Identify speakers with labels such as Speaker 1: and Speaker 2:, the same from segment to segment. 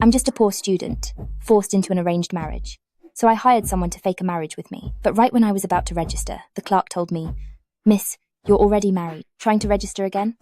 Speaker 1: I'm just a poor student, forced into an arranged marriage. So I hired someone to fake a marriage with me. But right when I was about to register, the clerk told me, "Miss, you're already married. Trying to register again?"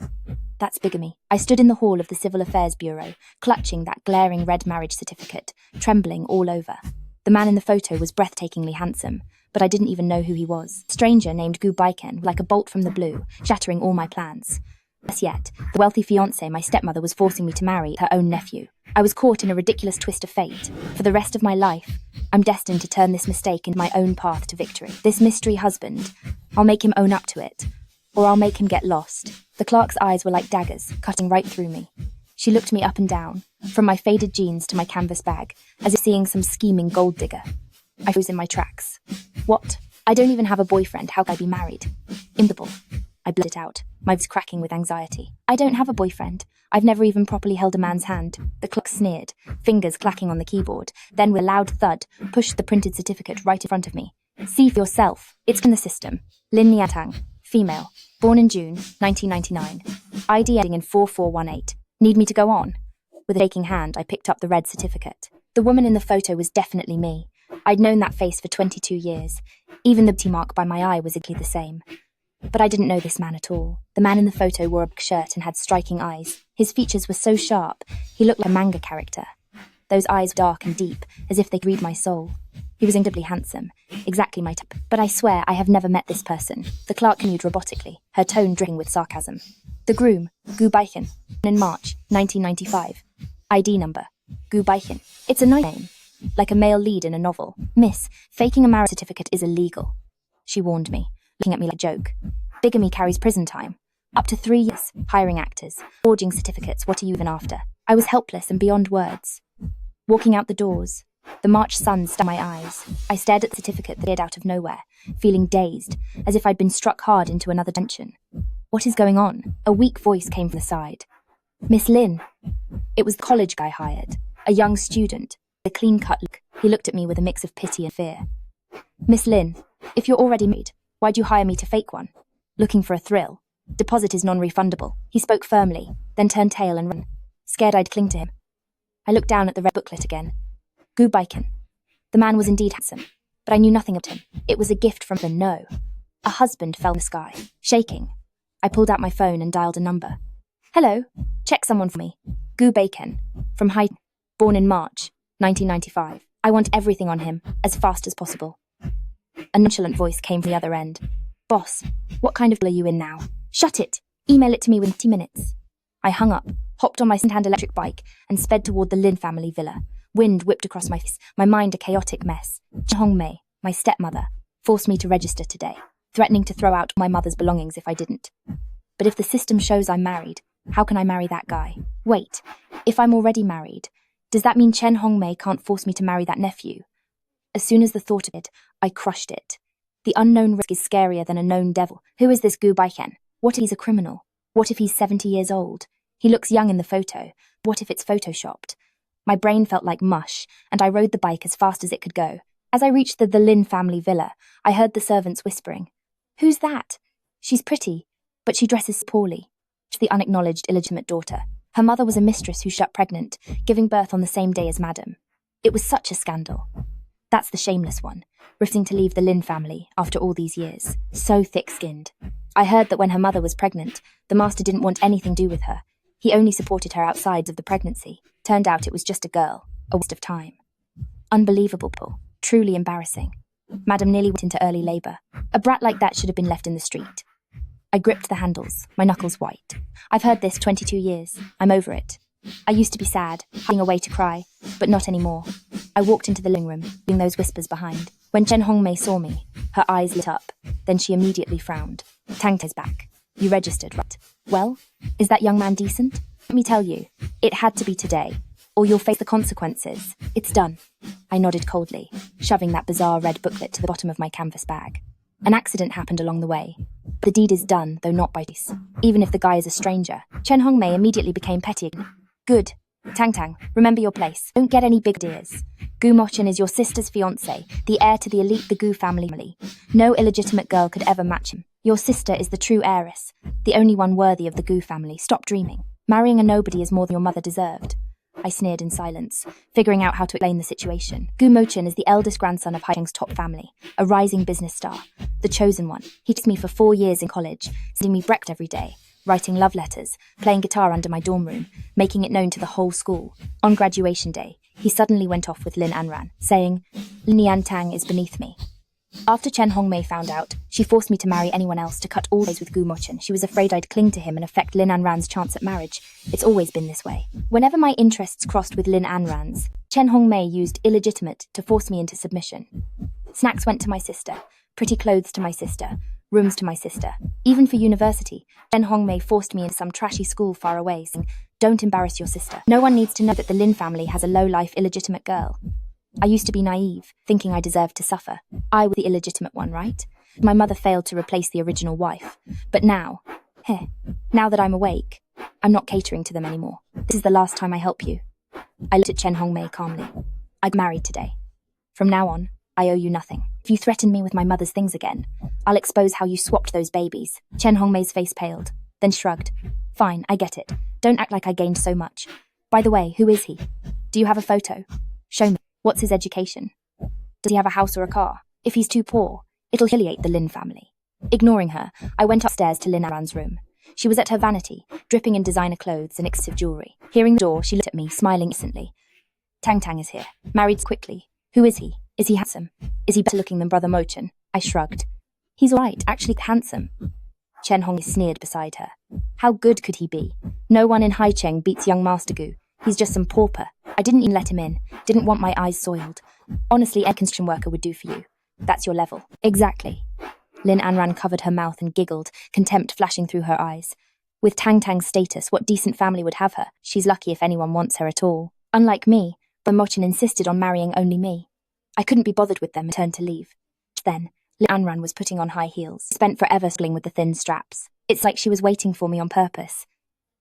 Speaker 1: That's bigamy. I stood in the hall of the Civil Affairs Bureau, clutching that glaring red marriage certificate, trembling all over. The man in the photo was breathtakingly handsome, but I didn't even know who he was. A stranger named Gu Beichen, like a bolt from the blue, shattering all my plans. As yet, the wealthy fiancé my stepmother was forcing me to marry her own nephew. I was caught in a ridiculous twist of fate. For the rest of my life, I'm destined to turn this mistake into my own path to victory. This mystery husband, I'll make him own up to it, or I'll make him get lost. The clerk's eyes were like daggers, cutting right through me. She looked me up and down, from my faded jeans to my canvas bag, as if seeing some scheming gold digger. I froze in my tracks. What? I don't even have a boyfriend. How can I be married? Impossible. I blurted out, my voice cracking with anxiety. I don't have a boyfriend. I've never even properly held a man's hand. The clerk sneered, fingers clacking on the keyboard, then with a loud thud, pushed the printed certificate right in front of me. See for yourself. It's in the system. Lin Niantang, female, born in June 1999. ID ending in 4418. Need me to go on? With a shaking hand, I picked up the red certificate. The woman in the photo was definitely me. I'd known that face for 22 years. Even the T mark by my eye was exactly the same. But I didn't know this man at all. The man in the photo wore a black shirt and had striking eyes. His features were so sharp, he looked like a manga character. Those eyes were dark and deep, as if they could read my soul. He was incredibly handsome, exactly my type. But I swear I have never met this person. The clerk continued robotically, her tone dripping with sarcasm. The groom, Gu Beichen, in March 1995. ID number, Gu Beichen. It's a nice name, like a male lead in a novel. Miss, faking a marriage certificate is illegal, she warned me, looking at me like a joke. Bigamy carries prison time. Up to 3 years. Hiring actors. Forging certificates. What are you even after? I was helpless and beyond words. Walking out the doors. The March sun stung my eyes. I stared at the certificate that appeared out of nowhere, feeling dazed, as if I'd been struck hard into another dimension. What is going on? A weak voice came from the side. Miss Lin. It was the college guy hired. A young student. A clean-cut look. He looked at me with a mix of pity and fear. Miss Lin, if you're already married, why'd you hire me to fake one? Looking for a thrill. Deposit is non-refundable. He spoke firmly, then turned tail and ran. Scared I'd cling to him. I looked down at the red booklet again. Gu Beichen. The man was indeed handsome, but I knew nothing of him. It was a gift from the no. A husband fell in the sky, shaking. I pulled out my phone and dialed a number. Hello, check someone for me. Gu Beichen, from Heir, born in March 1995. I want everything on him, as fast as possible. A nonchalant voice came from the other end. Boss, what kind of deal are you in now? Shut it! Email it to me within 20 minutes. I hung up, hopped on my second-hand electric bike, and sped toward the Lin family villa. Wind whipped across my face, my mind a chaotic mess. Hongmei, my stepmother, forced me to register today, threatening to throw out my mother's belongings if I didn't. But if the system shows I'm married, how can I marry that guy? Wait, if I'm already married, does that mean Chen Hongmei can't force me to marry that nephew? As soon as the thought of it, I crushed it. The unknown risk is scarier than a known devil. Who is this Gu Beichen? What if he's a criminal? What if he's 70 years old? He looks young in the photo. What if it's photoshopped? My brain felt like mush, and I rode the bike as fast as it could go. As I reached the Lin family villa, I heard the servants whispering. Who's that? She's pretty, but she dresses poorly. She's the unacknowledged illegitimate daughter. Her mother was a mistress who shut pregnant, giving birth on the same day as Madam. It was such a scandal. That's the shameless one, refusing to leave the Lin family after all these years. So thick-skinned. I heard that when her mother was pregnant, the master didn't want anything to do with her. He only supported her outside of the pregnancy. Turned out it was just a girl, a waste of time. Unbelievable, truly embarrassing. Madam nearly went into early labour. A brat like that should have been left in the street. I gripped the handles, my knuckles white. I've heard this 22 years. I'm over it. I used to be sad, hiding away to cry, but not anymore. I walked into the living room, leaving those whispers behind. When Chen Hongmei saw me, her eyes lit up. Then she immediately frowned. Tang is back. You registered, right? Well, is that young man decent? Let me tell you, it had to be today, or you'll face the consequences. It's done. I nodded coldly, shoving that bizarre red booklet to the bottom of my canvas bag. An accident happened along the way. The deed is done, though not by choice. Even if the guy is a stranger. Chen Hongmei immediately became petty. Good. Tang, remember your place. Don't get any big ideas. Gu Beichen is your sister's fiancé, the heir to the elite the Gu family. No illegitimate girl could ever match him. Your sister is the true heiress, the only one worthy of the Gu family. Stop dreaming. Marrying a nobody is more than your mother deserved. I sneered in silence, figuring out how to explain the situation. Gu Beichen is the eldest grandson of Haicheng's top family, a rising business star, the chosen one. He taught me for 4 years in college, sending me breakfast every day, writing love letters, playing guitar under my dorm room, making it known to the whole school. On graduation day, he suddenly went off with Lin Niantang, saying, "Lin Niantang is beneath me." After Chen Hongmei found out, she forced me to marry anyone else to cut all ties with Gu Beichen. She was afraid I'd cling to him and affect Lin Niantang's chance at marriage. It's always been this way. Whenever my interests crossed with Lin Niantang's, Chen Hongmei used illegitimate to force me into submission. Snacks went to my sister, pretty clothes to my sister, rooms to my sister. Even for university, Chen Hongmei forced me into some trashy school far away, saying, "Don't embarrass your sister. No one needs to know that the Lin family has a low-life illegitimate girl." I used to be naive, thinking I deserved to suffer. I was the illegitimate one, right? My mother failed to replace the original wife. But now that I'm awake, I'm not catering to them anymore. This is the last time I help you. I looked at Chen Hongmei calmly. I got married today. From now on, I owe you nothing. If you threaten me with my mother's things again, I'll expose how you swapped those babies. Chen Hongmei's face paled, then shrugged. Fine, I get it. Don't act like I gained so much. By the way, who is he? Do you have a photo? Show me. What's his education? Does he have a house or a car? If he's too poor, it'll humiliate the Lin family. Ignoring her, I went upstairs to Lin Niantang's room. She was at her vanity, dripping in designer clothes and expensive jewelry. Hearing the door, she looked at me, smiling innocently. Tang is here. Married quickly. Who is he? Is he handsome? Is he better looking than Brother Beichen? I shrugged. He's all right, actually handsome. Chen Hongmei sneered beside her. How good could he be? No one in Haicheng beats young Master Gu. He's just some pauper. I didn't even let him in. Didn't want my eyes soiled. Honestly, a construction worker would do for you. That's your level. Exactly. Lin Niantang covered her mouth and giggled, contempt flashing through her eyes. With Tang's status, what decent family would have her? She's lucky if anyone wants her at all. Unlike me, Brother Beichen insisted on marrying only me. I couldn't be bothered with them and turned to leave. Then, Lin Niantang was putting on high heels, spent forever struggling with the thin straps. It's like she was waiting for me on purpose.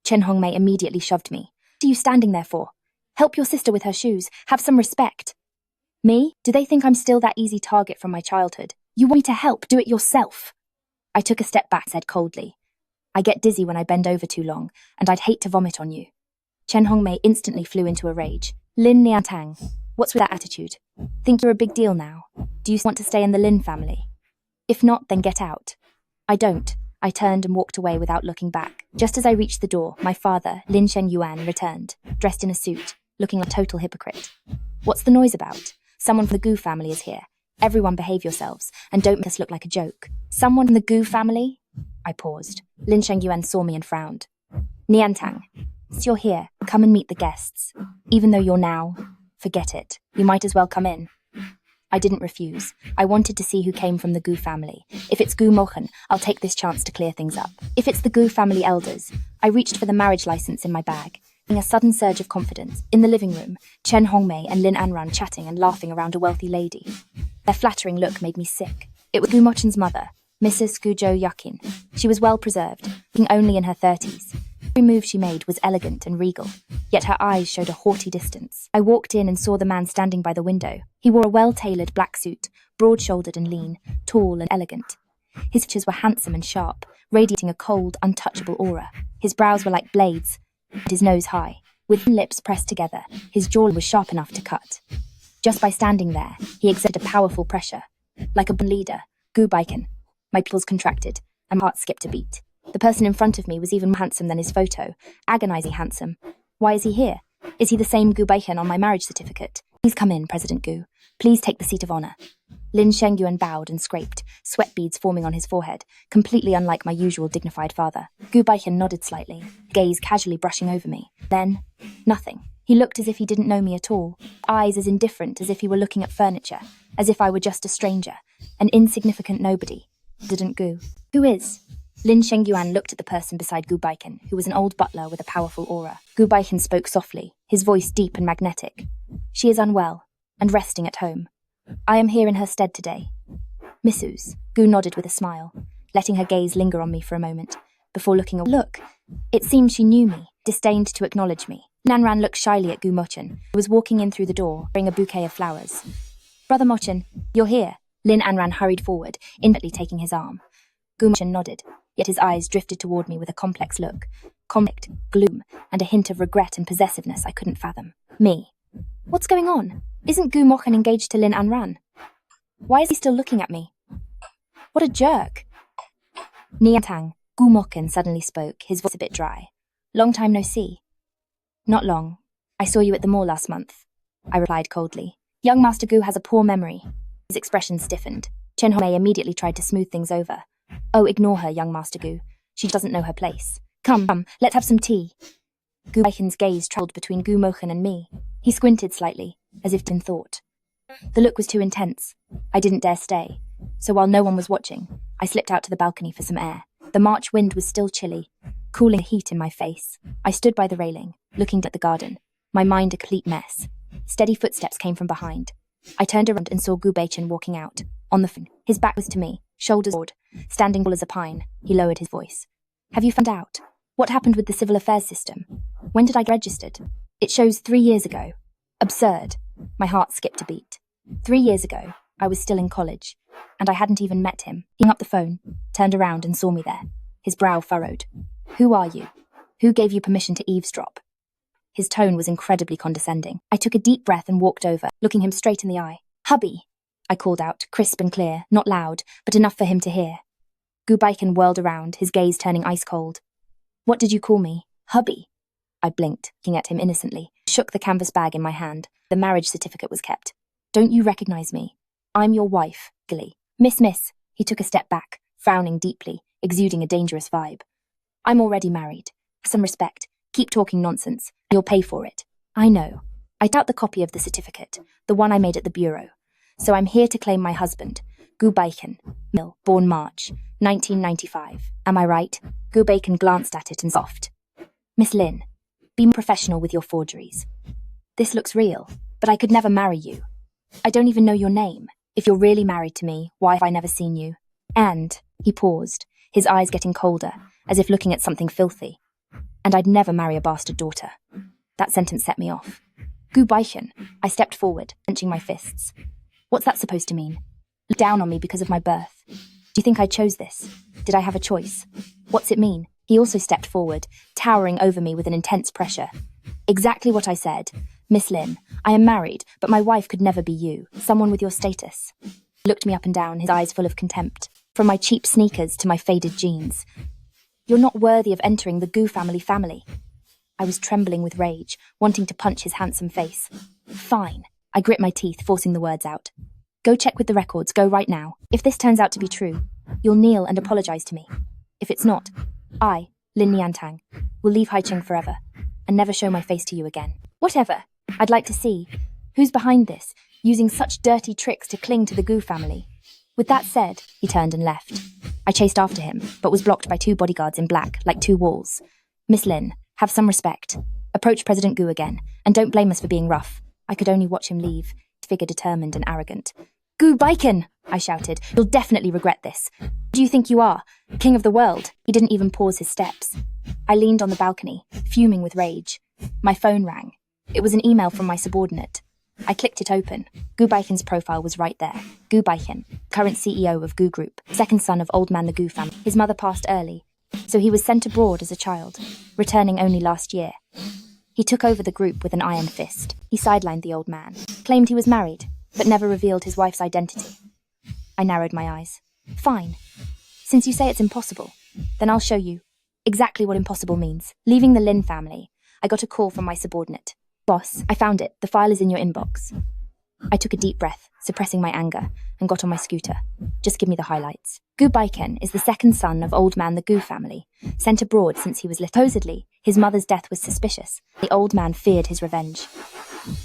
Speaker 1: Chen Hongmei immediately shoved me. What are you standing there for? Help your sister with her shoes. Have some respect. Me? Do they think I'm still that easy target from my childhood? You want me to help? Do it yourself. I took a step back, said coldly. I get dizzy when I bend over too long, and I'd hate to vomit on you. Chen Hongmei instantly flew into a rage. Lin Niantang, what's with that attitude? Think you're a big deal now? Do you want to stay in the Lin family? If not, then get out. I don't. I turned and walked away without looking back. Just as I reached the door, my father, Lin Yuan, returned, dressed in a suit, looking like a total hypocrite. What's the noise about? Someone from the Gu family is here. Everyone behave yourselves, and don't make us look like a joke. Someone from the Gu family? I paused. Lin Yuan saw me and frowned. Niantang, since you're here, come and meet the guests. Even though you're now, forget it. You might as well come in. I didn't refuse. I wanted to see who came from the Gu family. If it's Gu Beichen, I'll take this chance to clear things up. If it's the Gu family elders, I reached for the marriage license in my bag. In a sudden surge of confidence, in the living room, Chen Hongmei and Lin Niantang chatting and laughing around a wealthy lady. Their flattering look made me sick. It was Gu Beichen's mother, Mrs. Gujo Yakin. She was well preserved, being only in her 30s. Every move she made was elegant and regal, yet her eyes showed a haughty distance. I walked in and saw the man standing by the window. He wore a well-tailored black suit, broad-shouldered and lean, tall and elegant. His features were handsome and sharp, radiating a cold, untouchable aura. His brows were like blades, and his nose high. With lips pressed together, his jaw was sharp enough to cut. Just by standing there, he exerted a powerful pressure. Like a born leader, Gu Beichen. My pupils contracted, and my heart skipped a beat. The person in front of me was even more handsome than his photo, agonizingly handsome. Why is he here? Is he the same Gu Beichen on my marriage certificate? Please come in, President Gu. Please take the seat of honor. Lin Yuan bowed and scraped, sweat beads forming on his forehead, completely unlike my usual dignified father. Gu Beichen nodded slightly, gaze casually brushing over me. Then, nothing. He looked as if he didn't know me at all, eyes as indifferent as if he were looking at furniture, as if I were just a stranger, an insignificant nobody. President Gu. Who is? Lin Yuan looked at the person beside Gu Beichen, who was an old butler with a powerful aura. Gu Beichen spoke softly, his voice deep and magnetic. She is unwell, and resting at home. I am here in her stead today. Missus. Gu nodded with a smile, letting her gaze linger on me for a moment, before looking away. Look, it seemed she knew me, disdained to acknowledge me. Nanran looked shyly at Gu Beichen, who was walking in through the door, bearing a bouquet of flowers. Brother Beichen, you're here. Lin Niantang hurried forward, instantly taking his arm. Gu Beichen nodded, yet his eyes drifted toward me with a complex look. conflict, gloom, and a hint of regret and possessiveness I couldn't fathom. Me. What's going on? Isn't Gu Beichen engaged to Lin Niantang? Why is he still looking at me? What a jerk. Niantang, Gu Beichen suddenly spoke, his voice a bit dry. Long time no see. Not long. I saw you at the mall last month, I replied coldly. Young Master Gu has a poor memory. His expression stiffened. Chen Hongmei immediately tried to smooth things over. Oh, ignore her, young Master Gu. She doesn't know her place. Come, let's have some tea. Gu Beichen's gaze travelled between Gu Beichen and me. He squinted slightly, as if in thought. The look was too intense. I didn't dare stay. So while no one was watching, I slipped out to the balcony for some air. The March wind was still chilly, cooling the heat in my face. I stood by the railing, looking at the garden, my mind a complete mess. Steady footsteps came from behind. I turned around and saw Gu Beichen walking out, on the phone. His back was to me, shoulders broad, standing tall as a pine. He lowered his voice. Have you found out? What happened with the civil affairs system? When did I get registered? It shows 3 years ago. Absurd. My heart skipped a beat. 3 years ago, I was still in college, and I hadn't even met him. He hung up the phone, turned around and saw me there. His brow furrowed. Who are you? Who gave you permission to eavesdrop? His tone was incredibly condescending. I took a deep breath and walked over, looking him straight in the eye. Hubby, I called out, crisp and clear, not loud, but enough for him to hear. Gu Beichen whirled around, his gaze turning ice cold. What did you call me? Hubby? I blinked, looking at him innocently, shook the canvas bag in my hand. The marriage certificate was kept. Don't you recognize me? I'm your wife, Gilly. Miss. He took a step back, frowning deeply, exuding a dangerous vibe. I'm already married. Have some respect. Keep talking nonsense. You'll pay for it. I know. I doubt the copy of the certificate, the one I made at the bureau. So I'm here to claim my husband, Gu Beichen, Mill, born March, 1995. Am I right? Gu Beichen glanced at it and soft. Miss Lin, be more professional with your forgeries. This looks real, but I could never marry you. I don't even know your name. If you're really married to me, why have I never seen you? And, he paused, his eyes getting colder, as if looking at something filthy. And I'd never marry a bastard daughter. That sentence set me off. Gu Beichen, I stepped forward, clenching my fists. What's that supposed to mean? Look down on me because of my birth. Do you think I chose this? Did I have a choice? What's it mean? He also stepped forward, towering over me with an intense pressure. Exactly what I said. Miss Lin, I am married, but my wife could never be you, someone with your status. He looked me up and down, his eyes full of contempt. From my cheap sneakers to my faded jeans. You're not worthy of entering the Gu family. I was trembling with rage, wanting to punch his handsome face. Fine. I grit my teeth, forcing the words out. Go check with the records, go right now. If this turns out to be true, you'll kneel and apologize to me. If it's not, I, Lin Niantang, will leave Haicheng forever and never show my face to you again. Whatever. I'd like to see who's behind this, using such dirty tricks to cling to the Gu family. With that said, he turned and left. I chased after him, but was blocked by 2 bodyguards in black, like 2 walls. Miss Lin, have some respect. Approach President Gu again, and don't blame us for being rough. I could only watch him leave, his figure determined and arrogant. Gu Beichen, I shouted. You'll definitely regret this. Who do you think you are? King of the world? He didn't even pause his steps. I leaned on the balcony, fuming with rage. My phone rang. It was an email from my subordinate. I clicked it open. Gu Beichen's profile was right there. Gu Beichen, current CEO of Gu Group, second son of old man the Gu family. His mother passed early, so he was sent abroad as a child, returning only last year. He took over the group with an iron fist. He sidelined the old man, claimed he was married, but never revealed his wife's identity. I narrowed my eyes. Fine. Since you say it's impossible, then I'll show you exactly what impossible means. Leaving the Lin family, I got a call from my subordinate. Boss, I found it. The file is in your inbox. I took a deep breath, suppressing my anger, and got on my scooter. Just give me the highlights. Gu Beichen is the second son of old man the Gu family, sent abroad since he was little. Supposedly, his mother's death was suspicious. The old man feared his revenge.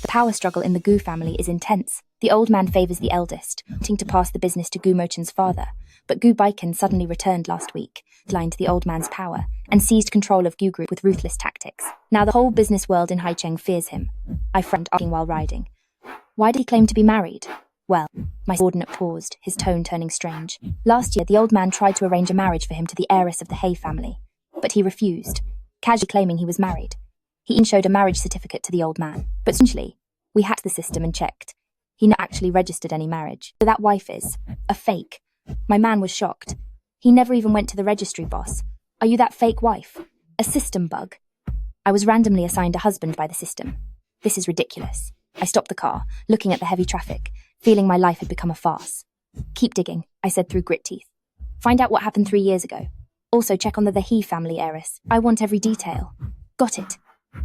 Speaker 1: The power struggle in the Gu family is intense. The old man favors the eldest, wanting to pass the business to Gu Beichen father, but Gu Beichen suddenly returned last week, blind to the old man's power, and seized control of Gu Group with ruthless tactics. Now the whole business world in Haicheng fears him. I friend asking while riding. Why did he claim to be married? Well, my subordinate paused, his tone turning strange. Last year, the old man tried to arrange a marriage for him to the heiress of the Heir family, but he refused, casually claiming he was married. He even showed a marriage certificate to the old man, but strangely, we hacked the system and checked. He never actually registered any marriage. So that wife is a fake. My man was shocked. He never even went to the registry, boss. Are you that fake wife? A system bug. I was randomly assigned a husband by the system. This is ridiculous. I stopped the car, looking at the heavy traffic, feeling my life had become a farce. Keep digging, I said through grit teeth. Find out what happened 3 years ago. Also check on the He family heiress. I want every detail. Got it.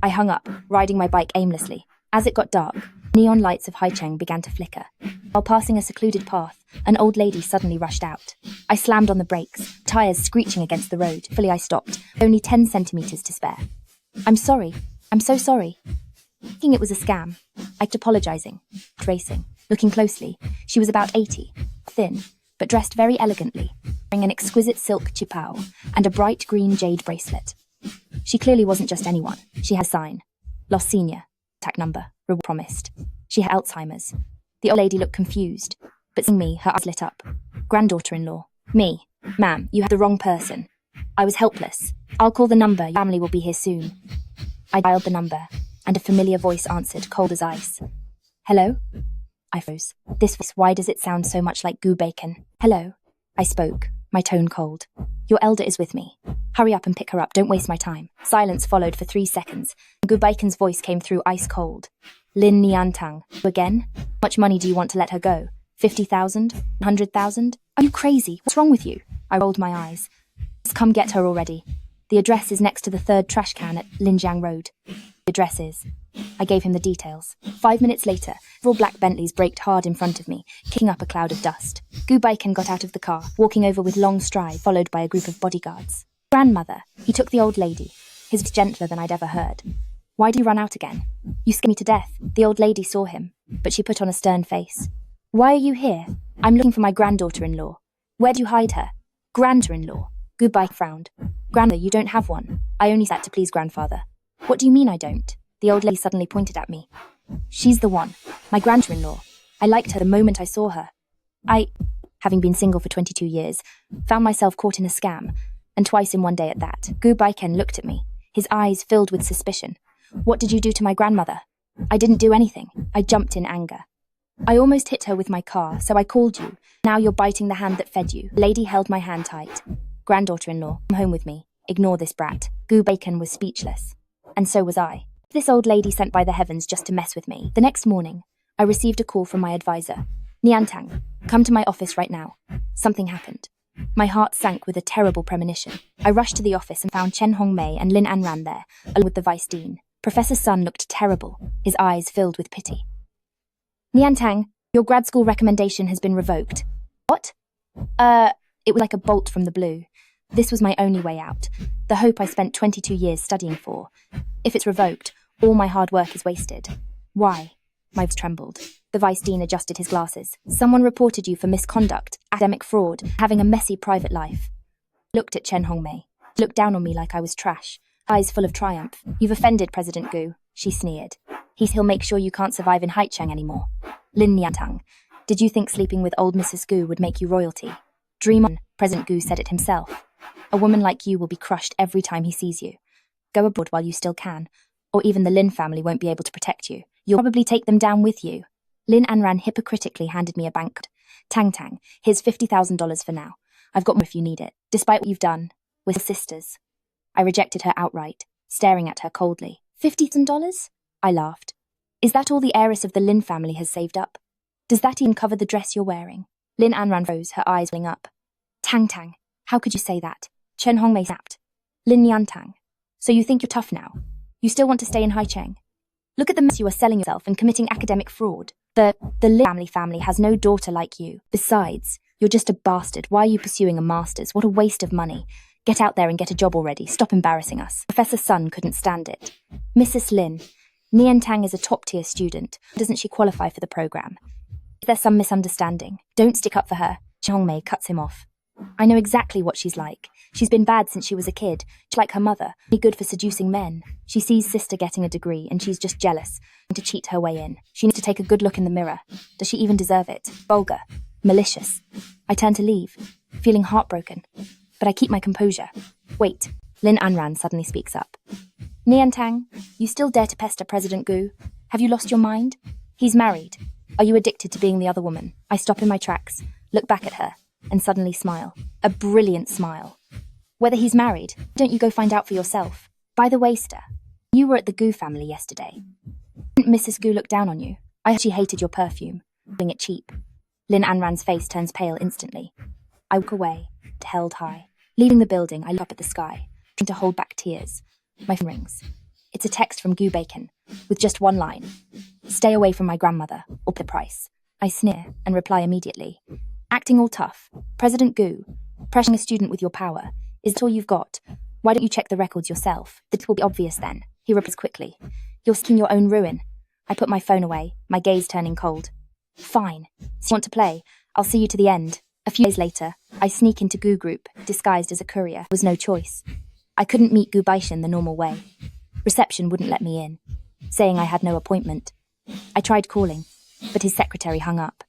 Speaker 1: I hung up, riding my bike aimlessly. As it got dark, neon lights of Haicheng began to flicker. While passing a secluded path, an old lady suddenly rushed out. I slammed on the brakes, tires screeching against the road. Fully I stopped, only 10 centimeters to spare. I'm sorry. I'm so sorry. Thinking it was a scam, I kept apologizing, racing. Looking closely, she was about 80, thin, but dressed very elegantly, wearing an exquisite silk chipao and a bright green jade bracelet. She clearly wasn't just anyone. She had a sign. Lost senior. Contact number. Reward promised. She had Alzheimer's. The old lady looked confused, but seeing me, her eyes lit up. Granddaughter-in-law. Me. Ma'am, you had the wrong person. I was helpless. I'll call the number. Your family will be here soon. I dialed the number, and a familiar voice answered, cold as ice. Hello? I froze. This voice, why does it sound so much like Gu Beichen? Hello? I spoke, my tone cold. Your elder is with me. Hurry up and pick her up, don't waste my time. Silence followed for 3 seconds. Gu Beichen's voice came through ice cold. Lin Niantang. Again? How much money do you want to let her go? 50,000? 100,000? Are you crazy? What's wrong with you? I rolled my eyes. Just come get her already. The address is next to the 3rd trash can at Linjiang Road. The address is. I gave him the details. 5 minutes later, several black Bentleys braked hard in front of me, kicking up a cloud of dust. Gu Beichen got out of the car, walking over with long stride, followed by a group of bodyguards. Grandmother, he took the old lady. His voice gentler than I'd ever heard. Why do you run out again? You scared me to death. The old lady saw him, but she put on a stern face. Why are you here? I'm looking for my granddaughter-in-law. Where do you hide her? Granddaughter-in-law. Gu Beichen frowned. Grandmother, you don't have one. I only sat to please grandfather. What do you mean I don't? The old lady suddenly pointed at me. She's the one. My granddaughter-in-law. I liked her the moment I saw her. Having been single for 22 years, found myself caught in a scam, and twice in one day at that. Gu Beichen looked at me, his eyes filled with suspicion. What did you do to my grandmother? I didn't do anything. I jumped in anger. I almost hit her with my car, so I called you. Now you're biting the hand that fed you. The lady held my hand tight. Granddaughter-in-law, come home with me. Ignore this brat. Gu Beichen was speechless. And so was I. This old lady sent by the heavens just to mess with me. The next morning, I received a call from my advisor. Niantang, come to my office right now. Something happened. My heart sank with a terrible premonition. I rushed to the office and found Chen Hongmei and Lin Anran there, along with the vice dean. Professor Sun looked terrible, his eyes filled with pity. Niantang, your grad school recommendation has been revoked. What? It was like a bolt from the blue. This was my only way out, the hope I spent 22 years studying for. If it's revoked, all my hard work is wasted. Why? My voice trembled. The vice dean adjusted his glasses. Someone reported you for misconduct, academic fraud, having a messy private life. Looked at Chen Hongmei. Looked down on me like I was trash, eyes full of triumph. You've offended President Gu, she sneered. He'll make sure you can't survive in Haicheng anymore. Lin Niantang, did you think sleeping with old Mrs. Gu would make you royalty? Dream on, President Gu said it himself. A woman like you will be crushed every time he sees you. Go abroad while you still can, or even the Lin family won't be able to protect you. You'll probably take them down with you. Lin Anran hypocritically handed me a bank. Tang, here's $50,000 for now. I've got more if you need it. Despite what you've done, we're still sisters. I rejected her outright, staring at her coldly. $50,000? I laughed. Is that all the heiress of the Lin family has saved up? Does that even cover the dress you're wearing? Lin Anran rose, her eyes welling up. Tang, how could you say that? Chen Hongmei snapped. Lin Niantang, so you think you're tough now? You still want to stay in Haicheng? Look at the mess you are selling yourself and committing academic fraud. The Lin family has no daughter like you. Besides, you're just a bastard. Why are you pursuing a master's? What a waste of money. Get out there and get a job already. Stop embarrassing us. Professor Sun couldn't stand it. Mrs. Lin, Niantang is a top-tier student. Doesn't she qualify for the program? Is there some misunderstanding? Don't stick up for her. Chen Hongmei cuts him off. I know exactly what she's like. She's been bad since she was a kid, just like her mother, only good for seducing men. She sees sister getting a degree and she's just jealous, trying to cheat her way in. She needs to take a good look in the mirror. Does she even deserve it? Vulgar. Malicious. I turn to leave, feeling heartbroken. But I keep my composure. Wait. Lin Anran suddenly speaks up. Niantang, you still dare to pester President Gu? Have you lost your mind? He's married. Are you addicted to being the other woman? I stop in my tracks, look back at her, and suddenly smile. A brilliant smile. Whether he's married, don't you go find out for yourself. By the way, Ster, you were at the Gu family yesterday. Didn't Mrs. Gu look down on you? I heard she hated your perfume, calling it cheap. Lin Anran's face turns pale instantly. I walk away, held high. Leaving the building, I look up at the sky, trying to hold back tears. My phone rings. It's a text from Gu Beichen, with just one line. Stay away from my grandmother, or pay the price. I sneer and reply immediately. Acting all tough. President Gu, pressuring a student with your power. Is that all you've got? Why don't you check the records yourself? That will be obvious then. He replies quickly. You're seeking your own ruin. I put my phone away, my gaze turning cold. Fine. So you want to play? I'll see you to the end. A few days later, I sneak into Gu Group, disguised as a courier. There was no choice. I couldn't meet Gu Beichen the normal way. Reception wouldn't let me in, saying I had no appointment. I tried calling, but his secretary hung up.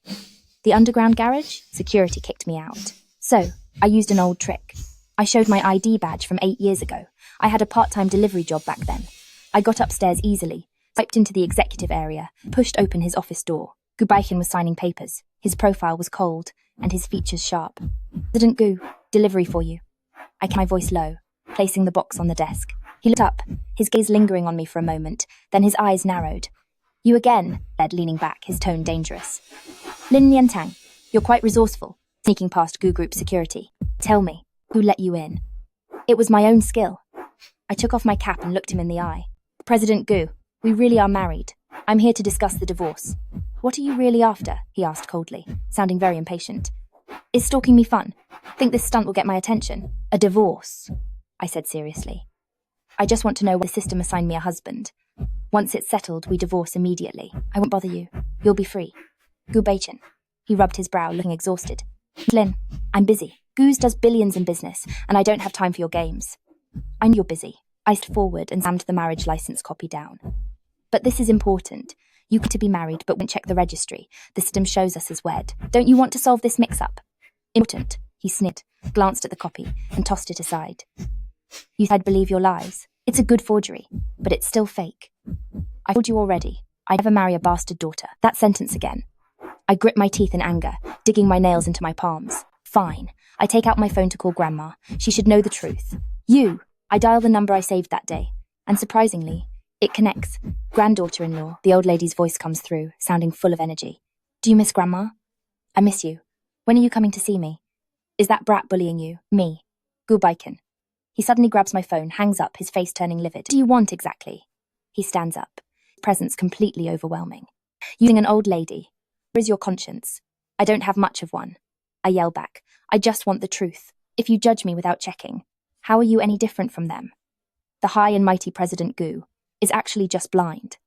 Speaker 1: The underground garage? Security kicked me out. So, I used an old trick. I showed my ID badge from 8 years ago. I had a part-time delivery job back then. I got upstairs easily, swiped into the executive area, pushed open his office door. Gu Beichen was signing papers. His profile was cold, and his features sharp. President Gu, delivery for you. I kept my voice low, placing the box on the desk. He looked up, his gaze lingering on me for a moment, then his eyes narrowed. You again, said, leaning back, his tone dangerous. Lin Niantang, you're quite resourceful, sneaking past Gu Group security. Tell me, who let you in? It was my own skill. I took off my cap and looked him in the eye. President Gu, we really are married. I'm here to discuss the divorce. What are you really after? He asked coldly, sounding very impatient. Is stalking me fun? Think this stunt will get my attention? A divorce, I said seriously. I just want to know why the system assigned me a husband. Once it's settled, we divorce immediately. I won't bother you. You'll be free. Gu Beichen. He rubbed his brow, looking exhausted. Lin, I'm busy. Gu's does billions in business, and I don't have time for your games. I know you're busy. I stepped forward and slammed the marriage license copy down. But this is important. You get to be married, but won't check the registry. The system shows us as wed. Don't you want to solve this mix-up? Important, he sniffed, glanced at the copy, and tossed it aside. You said believe your lies. It's a good forgery, but it's still fake. I told you already. I'd never marry a bastard daughter. That sentence again. I grit my teeth in anger, digging my nails into my palms. Fine. I take out my phone to call Grandma. She should know the truth. You. I dial the number I saved that day. And surprisingly, it connects. Granddaughter-in-law. The old lady's voice comes through, sounding full of energy. Do you miss Grandma? I miss you. When are you coming to see me? Is that brat bullying you? Me. Gu Beichen. He suddenly grabs my phone, hangs up, his face turning livid. What do you want exactly? He stands up, his presence completely overwhelming. Using an old lady. Where is your conscience? I don't have much of one. I yell back. I just want the truth. If you judge me without checking, how are you any different from them? The high and mighty President Gu is actually just blind.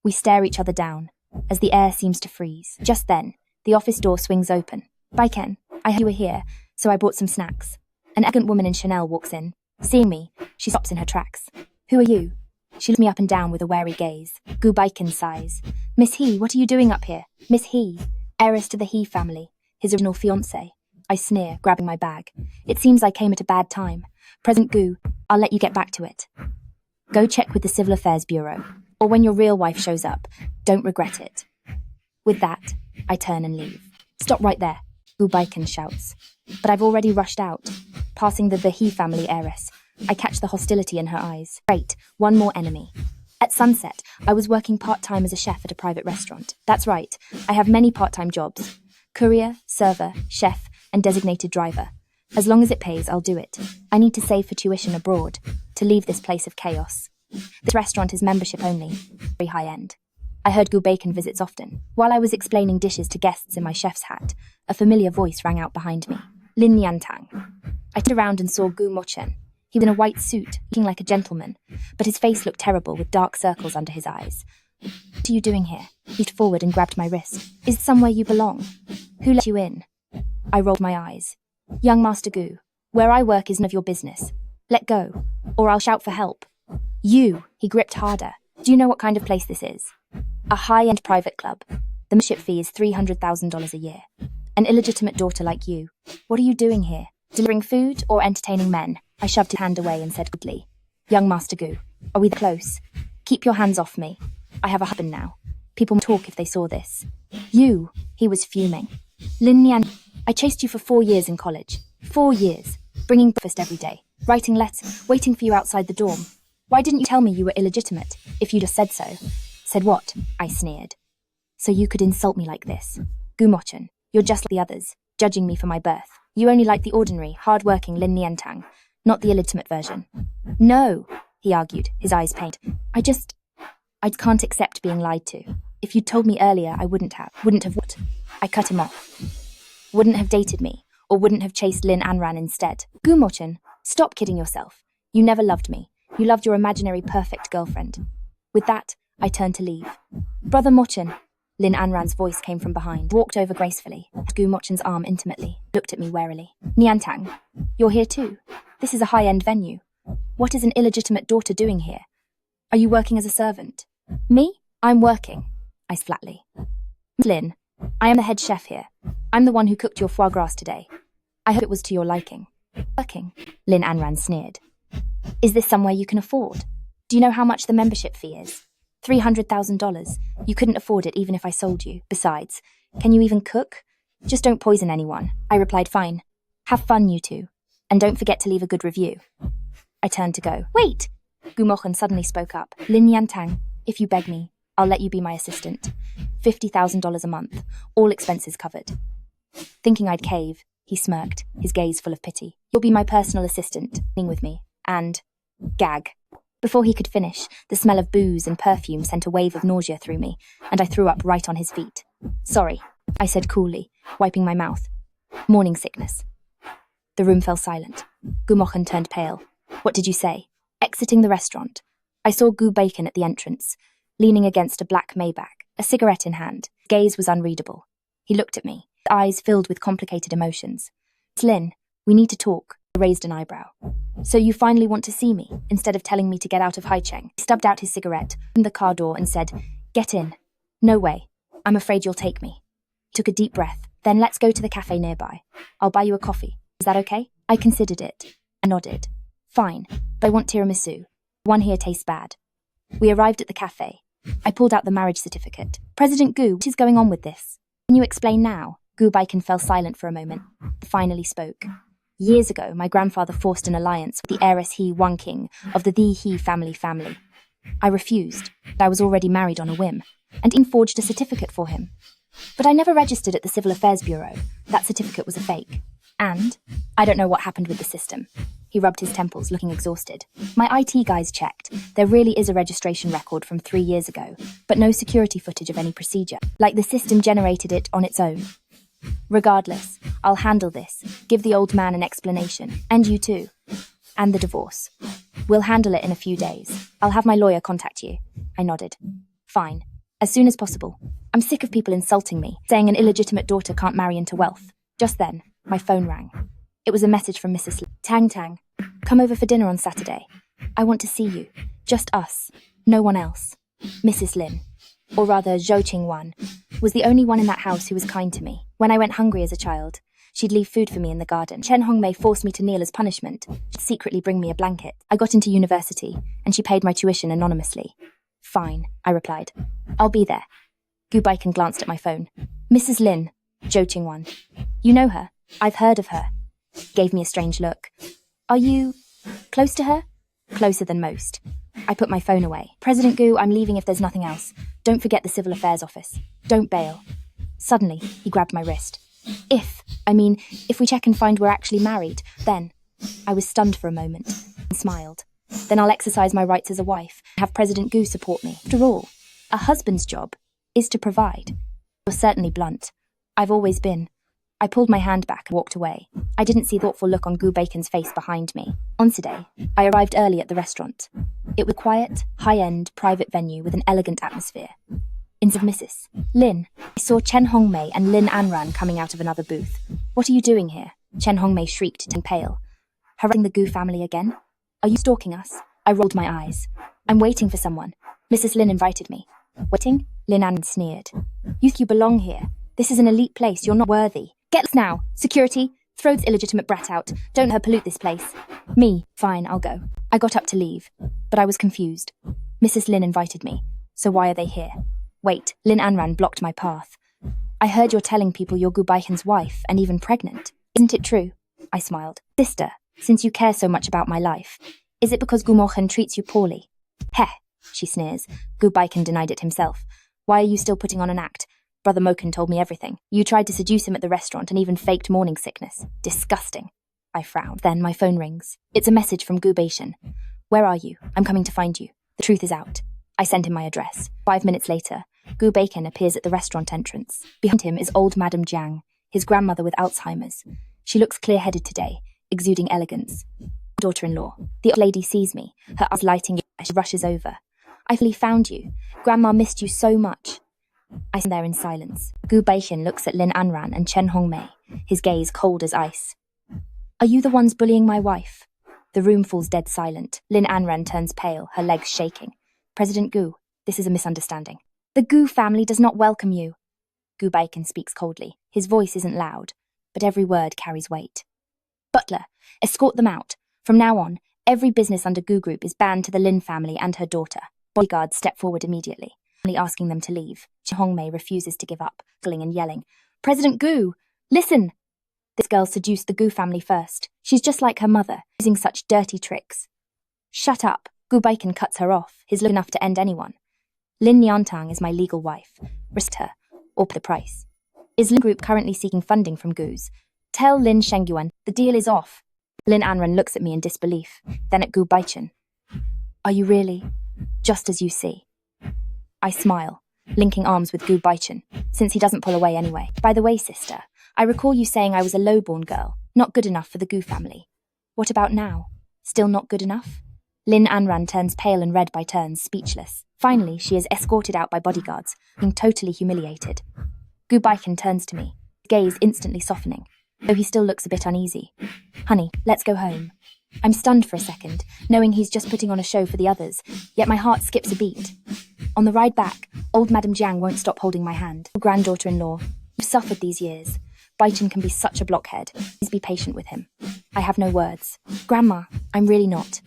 Speaker 1: We stare each other down, as the air seems to freeze. Just then, the office door swings open. Beichen, I heard you were here, so I brought some snacks. An elegant woman in Chanel walks in. Seeing me, she stops in her tracks. Who are you? She looks me up and down with a wary gaze. Gu Beichen sighs. Miss He, what are you doing up here? Miss He, heiress to the He family, his original fiancé. I sneer, grabbing my bag. It seems I came at a bad time. President Gu, I'll let you get back to it. Go check with the Civil Affairs Bureau, or when your real wife shows up, don't regret it. With that, I turn and leave. Stop right there, Gu Beichen shouts. But I've already rushed out. Passing the He family heiress, I catch the hostility in her eyes. Great, one more enemy. At sunset, I was working part-time as a chef at a private restaurant. That's right, I have many part-time jobs. Courier, server, chef, and designated driver. As long as it pays, I'll do it. I need to save for tuition abroad, to leave this place of chaos. This restaurant is membership only, very high-end. I heard Gu Beichen visits often. While I was explaining dishes to guests in my chef's hat, a familiar voice rang out behind me. Lin Niantang. I turned around and saw Gu Beichen. He was in a white suit, looking like a gentleman, but his face looked terrible with dark circles under his eyes. What are you doing here? He leaned forward and grabbed my wrist. Is it somewhere you belong? Who let you in? I rolled my eyes. Young Master Gu, where I work is none of your business. Let go, or I'll shout for help. You, he gripped harder. Do you know what kind of place this is? A high-end private club. The membership fee is $300,000 a year. An illegitimate daughter like you. What are you doing here? Delivering food or entertaining men? I shoved his hand away and said goodly. Young Master Gu, are we close? Keep your hands off me. I have a husband now. People might talk if they saw this. You, he was fuming. Lin Niantang, I chased you for 4 years in college. 4 years. bringing breakfast every day, writing letters, waiting for you outside the dorm. Why didn't you tell me you were illegitimate, if you just said so? Said what? I sneered. So you could insult me like this. Gu Beichen, you're just like the others, judging me for my birth. You only like the ordinary, hard-working Lin Niantang, not the illegitimate version. No, he argued, his eyes pained. I can't accept being lied to. If you'd told me earlier, I wouldn't have what? I cut him off. Wouldn't have dated me, or wouldn't have chased Lin Anran instead. Gu Beichen, stop kidding yourself. You never loved me. You loved your imaginary perfect girlfriend. With that, I turned to leave. Brother Beichen, Lin Anran's voice came from behind, walked over gracefully, Gu Beichen's arm intimately, looked at me warily. Niantang, you're here too. This is a high-end venue. What is an illegitimate daughter doing here? Are you working as a servant? Me? I'm working, I said flatly. Lin, I am the head chef here. I'm the one who cooked your foie gras today. I hope it was to your liking. Working? Lin Anran sneered. Is this somewhere you can afford? Do you know how much the membership fee is? $300,000. You couldn't afford it even if I sold you. Besides, can you even cook? Just don't poison anyone. I replied, fine. Have fun, you two. And don't forget to leave a good review. I turned to go. Wait! Gu Beichen suddenly spoke up. Lin Niantang, if you beg me, I'll let you be my assistant. $50,000 a month, all expenses covered. Thinking I'd cave, he smirked, his gaze full of pity. You'll be my personal assistant, being with me, and gag. Before he could finish, the smell of booze and perfume sent a wave of nausea through me, and I threw up right on his feet. Sorry, I said coolly, wiping my mouth. Morning sickness. The room fell silent. Gu Beichen turned pale. What did you say? Exiting the restaurant, I saw Gu Beichen at the entrance, leaning against a black Maybach, a cigarette in hand. His gaze was unreadable. He looked at me, his eyes filled with complicated emotions. Lin, we need to talk. I raised an eyebrow. So you finally want to see me, instead of telling me to get out of Haicheng. He stubbed out his cigarette, opened the car door and said, Get in. No way. I'm afraid you'll take me. He took a deep breath. Then let's go to the cafe nearby. I'll buy you a coffee. Is that okay? I considered it. I nodded. Fine, but I want tiramisu. One here tastes bad. We arrived at the cafe. I pulled out the marriage certificate. President Gu, what is going on with this? Can you explain now? Gu Beichen fell silent for a moment, finally spoke. Years ago, my grandfather forced an alliance with the heiress He One King of the He family. I refused, but I was already married on a whim, and even forged a certificate for him. But I never registered at the Civil Affairs Bureau. That certificate was a fake. And I don't know what happened with the system. He rubbed his temples, looking exhausted. My IT guys checked. There really is a registration record from 3 years ago, but no security footage of any procedure. Like the system generated it on its own. Regardless, I'll handle this. Give the old man an explanation. And you too. And the divorce. We'll handle it in a few days. I'll have my lawyer contact you. I nodded. Fine. As soon as possible. I'm sick of people insulting me, saying an illegitimate daughter can't marry into wealth. Just then, my phone rang. It was a message from Mrs. Tang. Come over for dinner on Saturday. I want to see you. Just us. No one else. Mrs. Lin, or rather Zhou Qingwan, was the only one in that house who was kind to me. When I went hungry as a child, she'd leave food for me in the garden. Chen Hongmei forced me to kneel as punishment. She'd secretly bring me a blanket. I got into university, and she paid my tuition anonymously. Fine, I replied. I'll be there. Gu Beichen glanced at my phone. Mrs. Lin, Zhou Qingwan. You know her? I've heard of her. Gave me a strange look. Are you close to her? Closer than most. I put my phone away. President Gu, I'm leaving if there's nothing else. Don't forget the Civil Affairs office. Don't bail. Suddenly, he grabbed my wrist. If we check and find we're actually married, then... I was stunned for a moment and smiled. Then I'll exercise my rights as a wife and have President Gu support me. After all, a husband's job is to provide. You're certainly blunt. I've always been. I pulled my hand back and walked away. I didn't see the thoughtful look on Gu Beichen's face behind me. On today, I arrived early at the restaurant. It was a quiet, high-end, private venue with an elegant atmosphere. Instead of Mrs. Lin, I saw Chen Hongmei and Lin Anran coming out of another booth. What are you doing here? Chen Hongmei shrieked, turning pale. Harassing the Gu family again? Are you stalking us? I rolled my eyes. I'm waiting for someone. Mrs. Lin invited me. Waiting? Lin Anran sneered. You think you belong here? This is an elite place. You're not worthy. Get this now. Security, throw this illegitimate brat out. Don't let her pollute this place. Me. Fine, I'll go. I got up to leave, but I was confused. Mrs. Lin invited me. So why are they here? Wait, Lin Anran blocked my path. I heard you're telling people you're Gu Beichen's wife and even pregnant. Isn't it true? I smiled. Sister, Since you care so much about my life, is it because Gu Beichen treats you poorly? Heh, she sneers. Gu Beichen denied it himself. Why are you still putting on an act? Brother Moken told me everything. You tried to seduce him at the restaurant and even faked morning sickness. Disgusting. I frowned. Then my phone rings. It's a message from Gu Beichen. Where are you? I'm coming to find you. The truth is out. I sent him my address. 5 minutes later, Gu Beichen appears at the restaurant entrance. Behind him is old Madame Jiang, his grandmother with Alzheimer's. She looks clear-headed today, exuding elegance. Daughter-in-law. The old lady sees me, her eyes lighting as she rushes over. I finally found you. Grandma missed you so much. I stand there in silence. Gu Beichen looks at Lin Niantang and Chen Hongmei, his gaze cold as ice. Are you the ones bullying my wife? The room falls dead silent. Lin Niantang turns pale, her legs shaking. President Gu, this is a misunderstanding. The Gu family does not welcome you. Gu Beichen speaks coldly. His voice isn't loud, but every word carries weight. Butler, escort them out. From now on, every business under Gu Group is banned to the Lin family and her daughter. Bodyguards step forward immediately, asking them to leave. Chen Hongmei refuses to give up, giggling and yelling. President Gu, listen! This girl seduced the Gu family first. She's just like her mother, using such dirty tricks. Shut up. Gu Beichen cuts her off. He's low enough to end anyone. Lin Niantang is my legal wife. Respect her, or pay the price. Is Lin Group currently seeking funding from Gu's? Tell Lin Shengyuan the deal is off. Lin Niantang looks at me in disbelief, then at Gu Beichen. Are you really? Just as you see. I smile, linking arms with Gu Beichen, since he doesn't pull away anyway. By the way, sister, I recall you saying I was a low-born girl, not good enough for the Gu family. What about now? Still not good enough? Lin Niantang turns pale and red by turns, speechless. Finally, she is escorted out by bodyguards, being totally humiliated. Gu Beichen turns to me, his gaze instantly softening, though he still looks a bit uneasy. Honey, let's go home. I'm stunned for a second, knowing he's just putting on a show for the others, yet my heart skips a beat. On the ride back, old Madame Jiang won't stop holding my hand. Granddaughter-in-law, you've suffered these years. Beichen can be such a blockhead. Please be patient with him. I have no words. Grandma, I'm really not.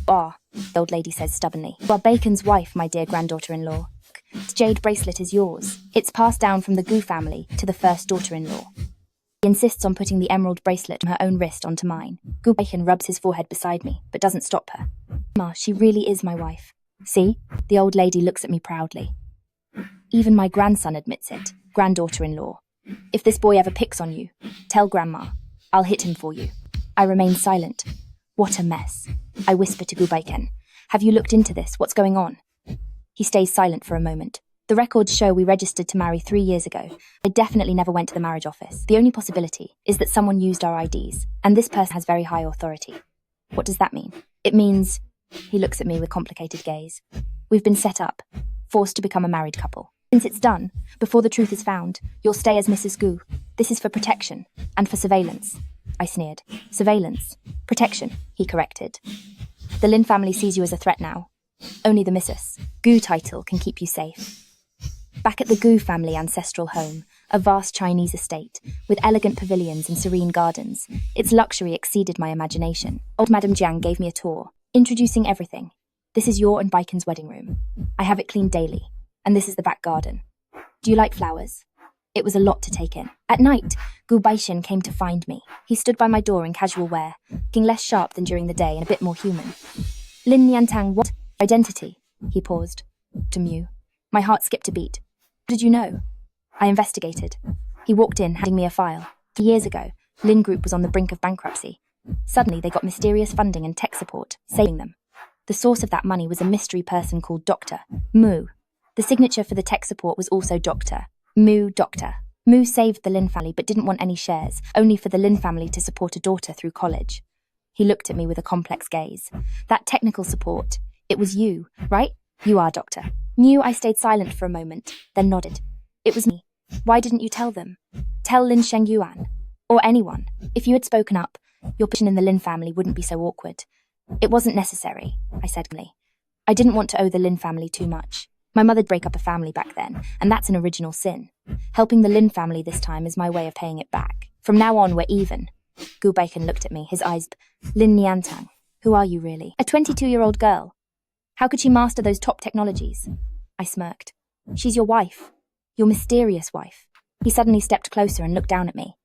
Speaker 1: The old lady says stubbornly. You are Bacon's wife, my dear granddaughter-in-law. The jade bracelet is yours. It's passed down from the Gu family to the first daughter-in-law. He insists on putting the emerald bracelet from her own wrist onto mine. Gu Beichen rubs his forehead beside me, but doesn't stop her. Ma, she really is my wife. See? The old lady looks at me proudly. Even my grandson admits it. Granddaughter-in-law. If this boy ever picks on you, tell Grandma. I'll hit him for you. I remain silent. What a mess. I whisper to Gu Beichen. Have you looked into this? What's going on? He stays silent for a moment. The records show we registered to marry 3 years ago. I definitely never went to the marriage office. The only possibility is that someone used our IDs, and this person has very high authority. What does that mean? It means... He looks at me with complicated gaze. We've been set up, forced to become a married couple. Since it's done, before the truth is found, you'll stay as Mrs. Gu. This is for protection, and for surveillance. I sneered. Surveillance. Protection, he corrected. The Lin family sees you as a threat now. Only the Mrs. Gu title can keep you safe. Back at the Gu family ancestral home, a vast Chinese estate, with elegant pavilions and serene gardens, its luxury exceeded my imagination. Old Madame Jiang gave me a tour, introducing everything. This is your and Baichen's wedding room. I have it cleaned daily, and this is the back garden. Do you like flowers? It was a lot to take in. At night, Gu Beichen came to find me. He stood by my door in casual wear, looking less sharp than during the day and a bit more human. Lin Niantang, what? Identity? He paused. To mew. My heart skipped a beat. What did you know? I investigated. He walked in, handing me a file. 2 years ago, Lin Group was on the brink of bankruptcy. Suddenly, they got mysterious funding and tech support, saving them. The source of that money was a mystery person called Dr. Mu. The signature for the tech support was also Dr. Mu Doctor. Mu saved the Lin family but didn't want any shares, only for the Lin family to support a daughter through college. He looked at me with a complex gaze. That technical support, it was you, right? You are, Doctor. Knew I stayed silent for a moment, then nodded. It was me. Why didn't you tell them? Tell Lin Shengyuan. Or anyone. If you had spoken up, your position in the Lin family wouldn't be so awkward. It wasn't necessary, I said calmly. I didn't want to owe the Lin family too much. My mother'd break up a family back then, and that's an original sin. Helping the Lin family this time is my way of paying it back. From now on, we're even. Gu Beichen looked at me, his eyes... Lin Niantang, who are you really? A 22-year-old girl. How could she master those top technologies? I smirked. She's your wife. Your mysterious wife. He suddenly stepped closer and looked down at me.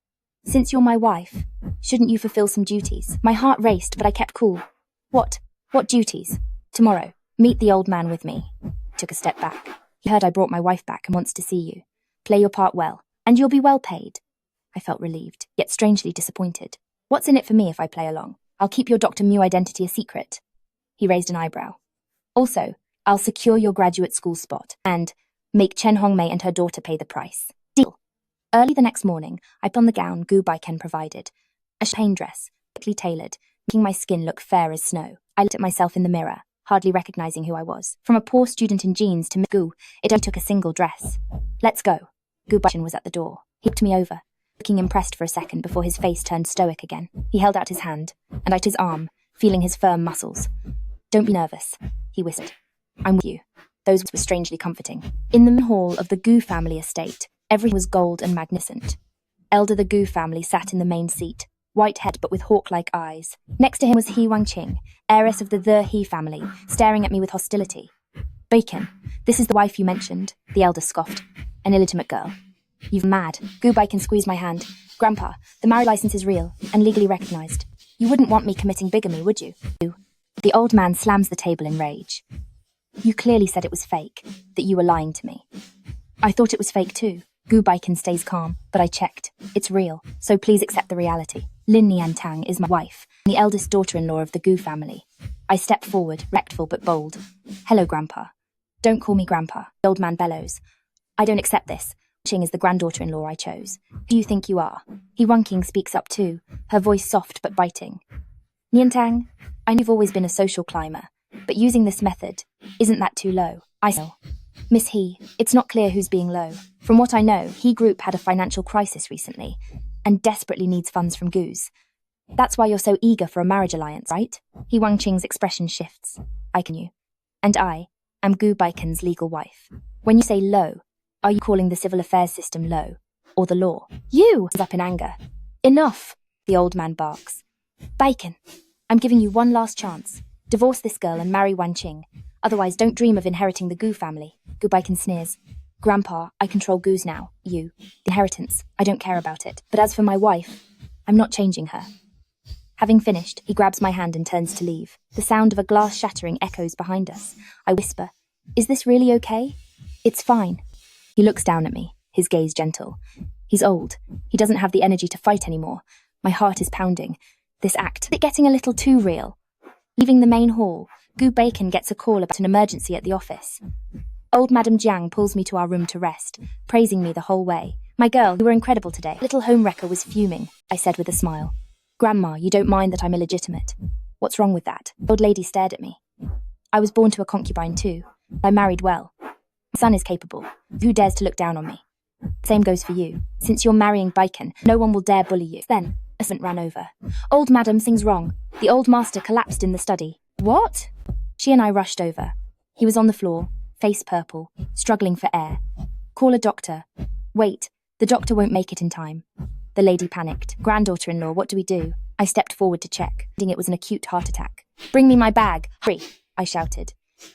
Speaker 1: Since you're my wife, shouldn't you fulfill some duties? My heart raced, but I kept cool. What? What duties? Tomorrow, meet the old man with me. He took a step back. He heard I brought my wife back and wants to see you. Play your part well, and you'll be well paid. I felt relieved, yet strangely disappointed. What's in it for me if I play along? I'll keep your Dr. Mew identity a secret. He raised an eyebrow. Also, I'll secure your graduate school spot and make Chen Hongmei and her daughter pay the price. Deal. Early the next morning, I put on the gown Gu Beichen provided, a champagne dress, perfectly tailored, making my skin look fair as snow. I looked at myself in the mirror, hardly recognizing who I was. From a poor student in jeans to Miss Gu, it only took a single dress. Let's go. Gu Beichen was at the door. He looked me over, looking impressed for a second before his face turned stoic again. He held out his hand, and I hit his arm, feeling his firm muscles. Don't be nervous, he whispered. I'm with you. Those words were strangely comforting. In the main hall of the Gu family estate, everything was gold and magnificent. Elder the Gu family sat in the main seat, white-haired but with hawk-like eyes. Next to him was He Wangqing, heiress of the He family, staring at me with hostility. Beichen, this is the wife you mentioned, the elder scoffed. An illegitimate girl. You're mad. Gu Beichen squeezed my hand. Grandpa, the marriage license is real and legally recognized. You wouldn't want me committing bigamy, would you? The old man slams the table in rage. You clearly said it was fake, that you were lying to me. I thought it was fake too. Gu Beichen stays calm, but I checked. It's real, so please accept the reality. Lin Niantang is my wife, the eldest daughter-in-law of the Gu family. I step forward, respectful but bold. Hello, Grandpa. Don't call me Grandpa, the old man bellows. I don't accept this. Ching is the granddaughter-in-law I chose. Who do you think you are? He Wangqing speaks up too, her voice soft but biting. Niantang, I know you've always been a social climber, but using this method, isn't that too low? I know. Miss He, it's not clear who's being low. From what I know, He Group had a financial crisis recently, and desperately needs funds from Gu's. That's why you're so eager for a marriage alliance, right? He Wangqing's expression shifts. I can you. And I am Gu Beichen's legal wife. When you say low, are you calling the civil affairs system low? Or the law? You is up in anger. Enough, the old man barks. Beichen, I'm giving you one last chance. Divorce this girl and marry Wangqing. Otherwise, don't dream of inheriting the Gu family. Gu Beichen sneers. Grandpa, I control Gu's now. You. The inheritance. I don't care about it. But as for my wife, I'm not changing her. Having finished, he grabs my hand and turns to leave. The sound of a glass shattering echoes behind us. I whisper, is this really okay? It's fine. He looks down at me, his gaze gentle. He's old. He doesn't have the energy to fight anymore. My heart is pounding. This act is getting a little too real. Leaving the main hall, Gu Beichen gets a call about an emergency at the office. Old Madame Jiang pulls me to our room to rest, praising me the whole way. My girl, you were incredible today. Little homewrecker was fuming, I said with a smile. Grandma, you don't mind that I'm illegitimate. What's wrong with that? The old lady stared at me. I was born to a concubine too. I married well. My son is capable. Who dares to look down on me? Same goes for you. Since you're marrying Beichen, no one will dare bully you. Then, a servant ran over. Old madam, thing's wrong. The old master collapsed in the study. What? She and I rushed over. He was on the floor, face purple, struggling for air. Call a doctor. Wait, the doctor won't make it in time. The lady panicked. Granddaughter-in-law, what do we do? I stepped forward to check, thinking it was an acute heart attack. Bring me my bag. Hurry, I shouted.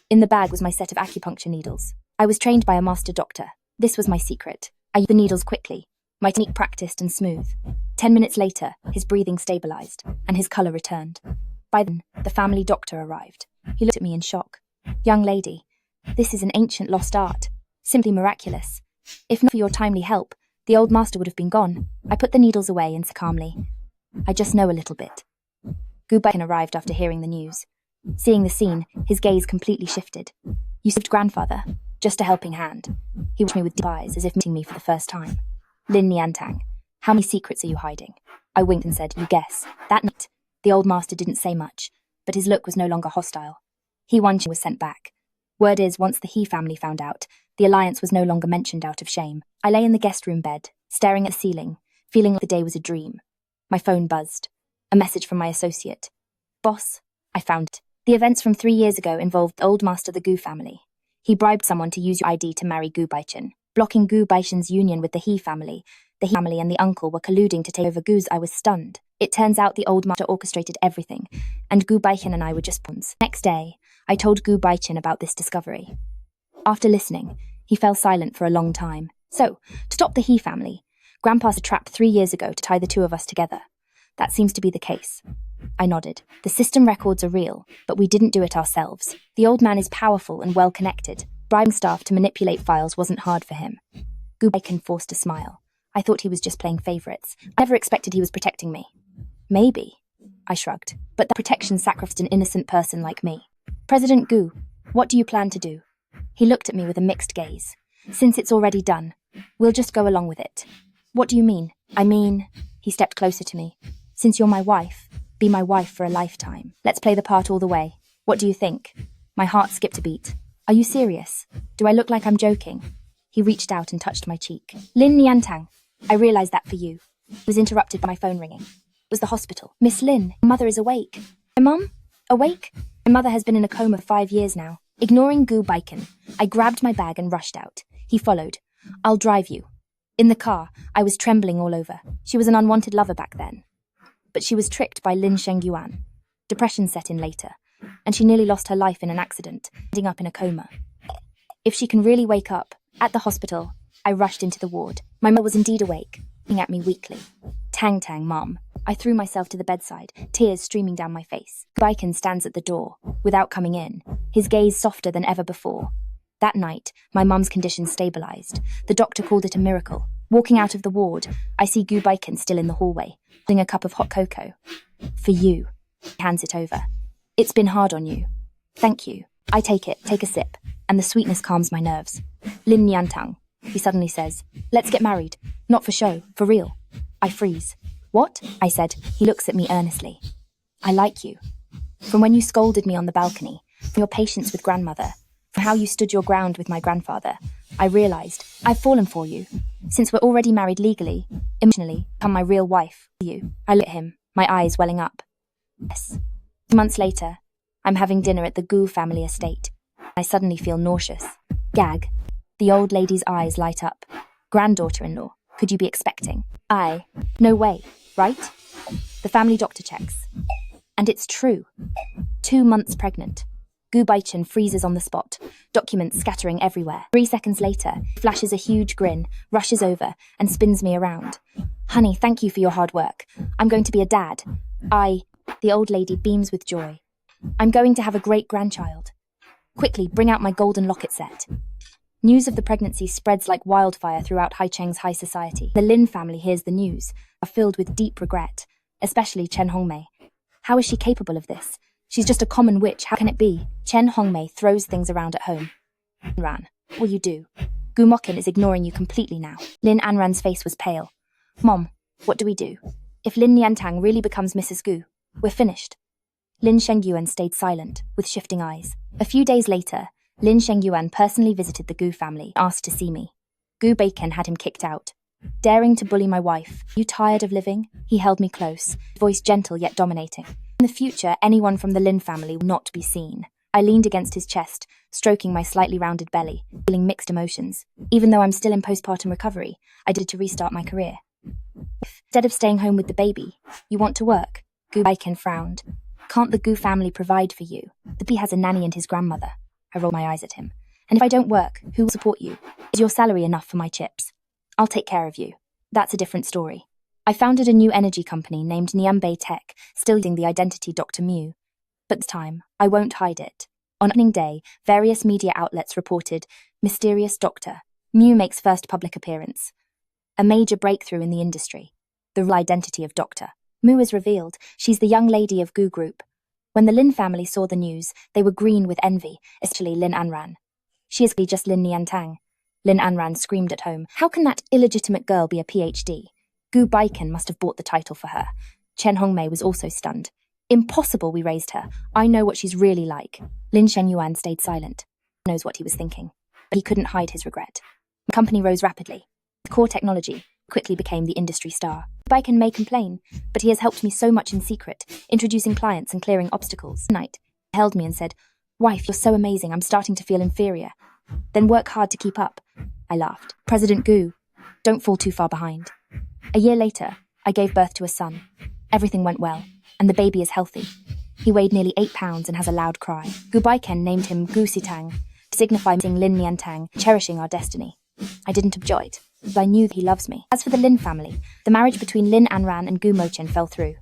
Speaker 1: In the bag was my set of acupuncture needles. I was trained by a master doctor. This was my secret. I used the needles quickly, my technique practiced and smooth. 10 minutes later, his breathing stabilized, and his color returned. By then, the family doctor arrived. He looked at me in shock. Young lady, this is an ancient lost art. Simply miraculous. If not for your timely help, the old master would have been gone. I put the needles away and said calmly, I just know a little bit. Gu Beichen arrived after hearing the news. Seeing the scene, his gaze completely shifted. You saved grandfather. Just a helping hand. He watched me with deep eyes, as if meeting me for the first time. Lin Niantang, how many secrets are you hiding? I winked and said, you guess. That night, the old master didn't say much, but his look was no longer hostile. He Wangqing was sent back. Word is, once the He family found out, the alliance was no longer mentioned out of shame. I lay in the guest room bed, staring at the ceiling, feeling like the day was a dream. My phone buzzed. A message from my associate. Boss, I found it. The events from 3 years ago involved the old master of the Gu family. He bribed someone to use your ID to marry Gu Beichen, blocking Gu Beichen's union with the He family. The He family and the uncle were colluding to take over Gu's. I was stunned. It turns out the old master orchestrated everything, and Gu Beichen and I were just pawns. Next day, I told Gu Beichen about this discovery. After listening, he fell silent for a long time. So, to stop the He family, Grandpa set a trap 3 years ago to tie the two of us together. That seems to be the case. I nodded. The system records are real, but we didn't do it ourselves. The old man is powerful and well-connected. Bribing staff to manipulate files wasn't hard for him. Gu Beichen forced a smile. I thought he was just playing favorites. I never expected he was protecting me. Maybe, I shrugged, but that protection sacrificed an innocent person like me. President Gu, what do you plan to do? He looked at me with a mixed gaze. Since it's already done, we'll just go along with it. What do you mean? I mean, he stepped closer to me. Since you're my wife, be my wife for a lifetime. Let's play the part all the way. What do you think? My heart skipped a beat. Are you serious? Do I look like I'm joking? He reached out and touched my cheek. Lin Niantang, I realized that for you. I was interrupted by my phone ringing. It was the hospital. Miss Lin, mother is awake. My mum? Awake? My mother has been in a coma for 5 years now. Ignoring Gu Beichen, I grabbed my bag and rushed out. He followed. I'll drive you. In the car, I was trembling all over. She was an unwanted lover back then. But she was tricked by Lin Niantang. Depression set in later, and she nearly lost her life in an accident, ending up in a coma. If she can really wake up, at the hospital, I rushed into the ward. My mother was indeed awake, looking at me weakly. Tang, Mom. I threw myself to the bedside, tears streaming down my face. Beichen stands at the door, without coming in, his gaze softer than ever before. That night, my mum's condition stabilized. The doctor called it a miracle. Walking out of the ward, I see Gu Beichen still in the hallway, holding a cup of hot cocoa. For you. He hands it over. It's been hard on you. Thank you. I take it, take a sip, and the sweetness calms my nerves. Lin Niantang, he suddenly says. Let's get married. Not for show, for real. I freeze. What? I said. He looks at me earnestly. I like you. From when you scolded me on the balcony, from your patience with grandmother, from how you stood your ground with my grandfather, I realized I've fallen for you. Since we're already married legally, emotionally, become my real wife. You. I look at him, my eyes welling up. Yes. 2 months later, I'm having dinner at the Gu family estate. I suddenly feel nauseous. Gag. The old lady's eyes light up. Granddaughter-in-law, could you be expecting? No way, right? The family doctor checks. And it's true. 2 months pregnant. Gu Beichen freezes on the spot, documents scattering everywhere. 3 seconds later, he flashes a huge grin, rushes over, and spins me around. Honey, thank you for your hard work. I'm going to be a dad. The old lady beams with joy. I'm going to have a great grandchild. Quickly, bring out my golden locket set. News of the pregnancy spreads like wildfire throughout Haicheng's high society. The Lin family hears the news, are filled with deep regret, especially Chen Hongmei. How is she capable of this? She's just a common witch, how can it be? Chen Hongmei throws things around at home. Anran, what will you do? Gu Mokin is ignoring you completely now. Lin Anran's face was pale. Mom, what do we do? If Lin Niantang really becomes Mrs. Gu, we're finished. Lin Shengyuan stayed silent, with shifting eyes. A few days later, Lin Shengyuan personally visited the Gu family, asked to see me. Gu Beichen had him kicked out. Daring to bully my wife. You tired of living? He held me close, voice gentle yet dominating. In the future, anyone from the Lin family will not be seen. I leaned against his chest, stroking my slightly rounded belly, feeling mixed emotions. Even though I'm still in postpartum recovery, I did to restart my career. Instead of staying home with the baby, you want to work? Gu Beichen frowned. Can't the Gu family provide for you? The baby has a nanny and his grandmother. I rolled my eyes at him. And if I don't work, who will support you? Is your salary enough for my chips? I'll take care of you. That's a different story. I founded a new energy company named Nianbei Tech, still using the identity Dr. Mew. But this time, I won't hide it. On opening day, various media outlets reported, Mysterious Doctor. Mew makes first public appearance. A major breakthrough in the industry. The real identity of Doctor. Mew is revealed. She's the young lady of Gu Group. When the Lin family saw the news, they were green with envy, especially Lin Anran. She is just Lin Niantang. Lin Anran screamed at home. How can that illegitimate girl be a PhD? Gu Beichen must have bought the title for her. Chen Hongmei was also stunned. Impossible we raised her. I know what she's really like. Lin Shengyuan stayed silent. He knows what he was thinking. But he couldn't hide his regret. The company rose rapidly. With core technology, quickly became the industry star. Beichen may complain, but he has helped me so much in secret, introducing clients and clearing obstacles. One night, he held me and said, Wife, you're so amazing, I'm starting to feel inferior. Then work hard to keep up. I laughed. President Gu, don't fall too far behind. A year later, I gave birth to a son. Everything went well, and the baby is healthy. He weighed nearly 8 pounds and has a loud cry. Gu Beichen named him Gu Sitang, to signify Lin Niantang, cherishing our destiny. I didn't object. I knew that he loves me. As for the Lin family, the marriage between Lin Anran and Gu Beichen fell through.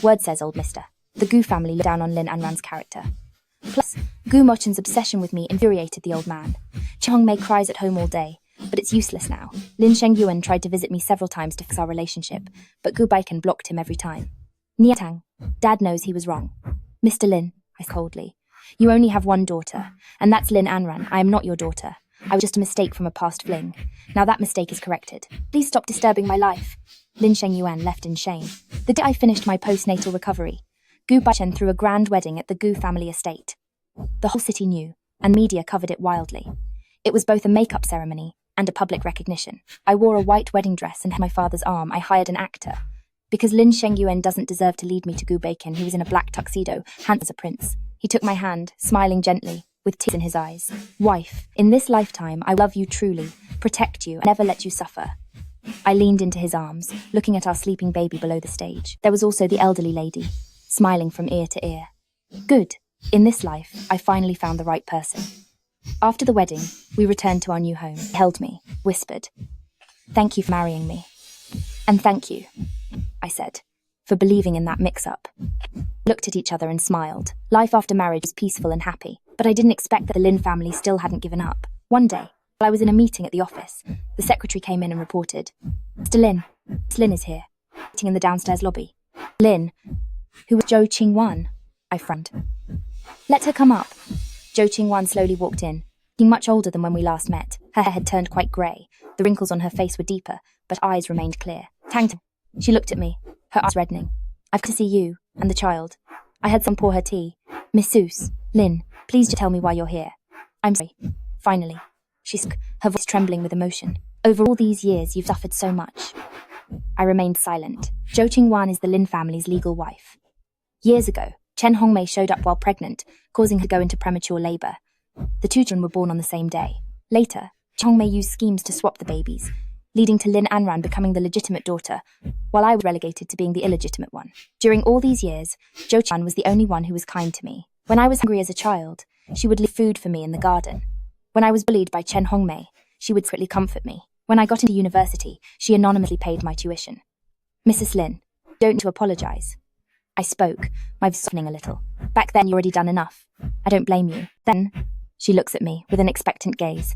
Speaker 1: Word says, old mister. The Gu family looked down on Lin Anran's character. Plus, Gu Beichen's obsession with me infuriated the old man. Chen Hongmei cries at home all day, but it's useless now. Lin Shengyuan tried to visit me several times to fix our relationship, but Gu Beichen blocked him every time. Niantang, Dad knows he was wrong. Mr. Lin, I said coldly, you only have one daughter, and that's Lin Anran. I am not your daughter. I was just a mistake from a past fling. Now that mistake is corrected. Please stop disturbing my life. Lin Shengyuan left in shame. The day I finished my postnatal recovery, Gu Beichen threw a grand wedding at the Gu family estate. The whole city knew, and media covered it wildly. It was both a make-up ceremony and a public recognition. I wore a white wedding dress and had my father's arm. I hired an actor. Because Lin Shengyuan doesn't deserve to lead me to Gu Beichen, he was in a black tuxedo, handsome as a prince. He took my hand, smiling gently, with tears in his eyes. Wife, in this lifetime, I love you truly, protect you, and never let you suffer. I leaned into his arms, looking at our sleeping baby below the stage. There was also the elderly lady, smiling from ear to ear. Good. In this life, I finally found the right person. After the wedding, we returned to our new home. He held me, whispered, "Thank you for marrying me." "And thank you," I said, "for believing in that mix-up." Looked at each other and smiled. Life after marriage was peaceful and happy, but I didn't expect that the Lin family still hadn't given up. One day, while I was in a meeting at the office, the secretary came in and reported, "Mr. Lin, Miss Lin is here, sitting in the downstairs lobby." Lin, who was Zhou Qingwan, I frowned. "Let her come up." Zhou Qingwan slowly walked in, looking much older than when we last met. Her hair had turned quite grey, the wrinkles on her face were deeper, but her eyes remained clear. Tang. She looked at me, her eyes reddening. "I've come to see you, and the child. I had some pour her tea. Miss Seuss, Lin, please just tell me why you're here." "I'm sorry." Finally, she spoke, her voice trembling with emotion. "Over all these years, you've suffered so much." I remained silent. Zhou Qingwan is the Lin family's legal wife. Years ago, Chen Hongmei showed up while pregnant, causing her to go into premature labor. The two children were born on the same day. Later, Chen Hongmei used schemes to swap the babies, leading to Lin Anran becoming the legitimate daughter, while I was relegated to being the illegitimate one. During all these years, Zhou Qingwan was the only one who was kind to me. When I was hungry as a child, she would leave food for me in the garden. When I was bullied by Chen Hongmei, she would secretly comfort me. When I got into university, she anonymously paid my tuition. "Mrs. Lin, you don't need to apologize." I spoke, my voice softening a little. "Back then, you already done enough. I don't blame you." Then, she looks at me with an expectant gaze.